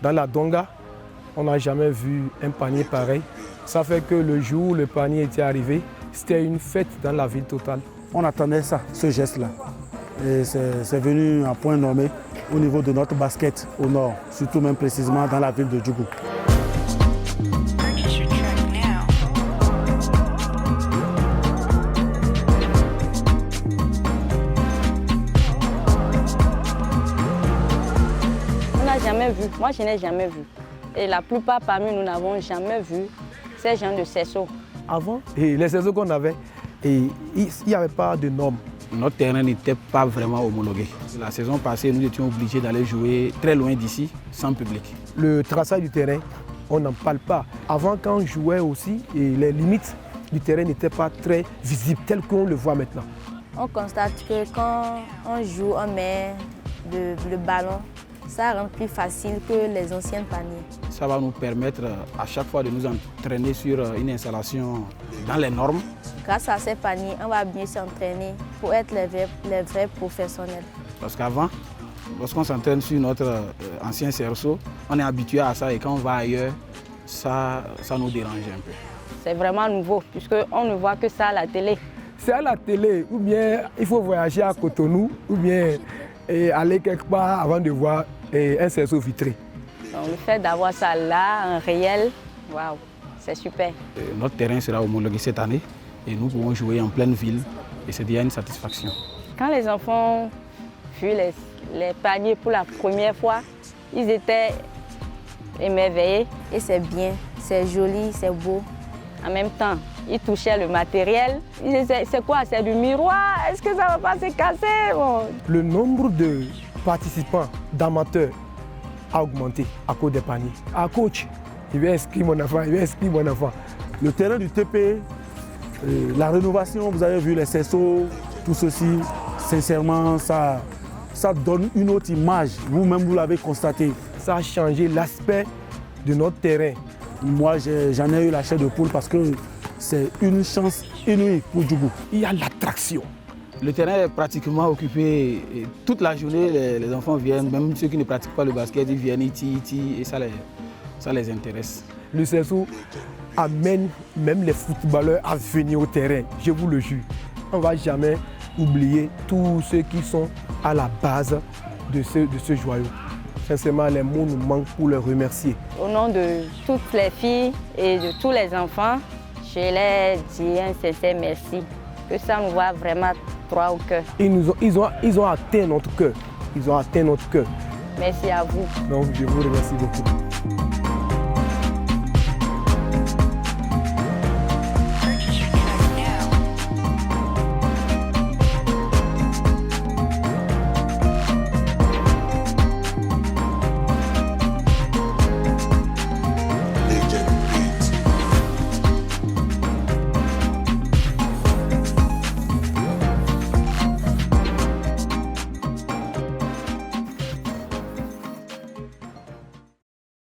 Dans la Donga, on n'a jamais vu un panier pareil. Ça fait que le jour où le panier était arrivé, c'était une fête dans la ville totale. On attendait ça, ce geste-là. Et c'est venu à point nommé au niveau de notre basket au nord, surtout même précisément dans la ville de Djougou. On n'a jamais vu, moi je n'ai jamais vu. Et la plupart parmi nous n'avons jamais vu ces gens de cerceaux. Avant, les cerceaux qu'on avait, il n'y avait pas de normes. Notre terrain n'était pas vraiment homologué. La saison passée, nous étions obligés d'aller jouer très loin d'ici, sans public. Le traçage du terrain, on n'en parle pas. Avant, quand on jouait aussi, les limites du terrain n'étaient pas très visibles, telles qu'on le voit maintenant. On constate que quand on joue, on met le ballon, ça rend plus facile que les anciens paniers. Ça va nous permettre à chaque fois de nous entraîner sur une installation dans les normes. Grâce à ces paniers, on va mieux s'entraîner pour être les vrais professionnels. Parce qu'avant, lorsqu'on s'entraîne sur notre ancien cerceau, on est habitué à ça et quand on va ailleurs, ça nous dérange un peu. C'est vraiment nouveau puisqu'on ne voit que ça à la télé. C'est à la télé ou bien il faut voyager à Cotonou ou bien aller quelque part avant de voir un cerceau vitré. Donc, le fait d'avoir ça là, en réel, waouh, c'est super. Notre terrain sera homologué cette année et nous pouvons jouer en pleine ville et c'est déjà une satisfaction. Quand les enfants ont vu les paniers pour la première fois, ils étaient émerveillés. Et c'est bien, c'est joli, c'est beau. En même temps, ils touchaient le matériel. Ils disaient, c'est quoi? C'est du miroir? Est-ce que ça ne va pas se casser? Bon. Le nombre de participants, d'amateurs, a augmenté à cause des paniers. À coach, il veut inscrire mon enfant, il veut inscrire mon enfant. Le terrain du TP, la rénovation, vous avez vu les cerceaux, tout ceci, sincèrement, ça donne une autre image. Vous-même, vous l'avez constaté. Ça a changé l'aspect de notre terrain. Moi, j'en ai eu la chair de poule parce que c'est une chance inouïe pour Djougou. Il y a l'attraction. Le terrain est pratiquement occupé et toute la journée, les enfants viennent, même ceux qui ne pratiquent pas le basket, ils viennent, ils tirent et ça les intéresse. Le cerceau amène même les footballeurs à venir au terrain, je vous le jure. On ne va jamais oublier tous ceux qui sont à la base de ce joyau. Sincèrement, les mots nous manquent pour les remercier. Au nom de toutes les filles et de tous les enfants, je leur dis un sincère merci. Que ça nous va vraiment droit au cœur. Ils ont atteint notre cœur. Ils ont atteint notre cœur. Merci à vous. Donc, je vous remercie beaucoup.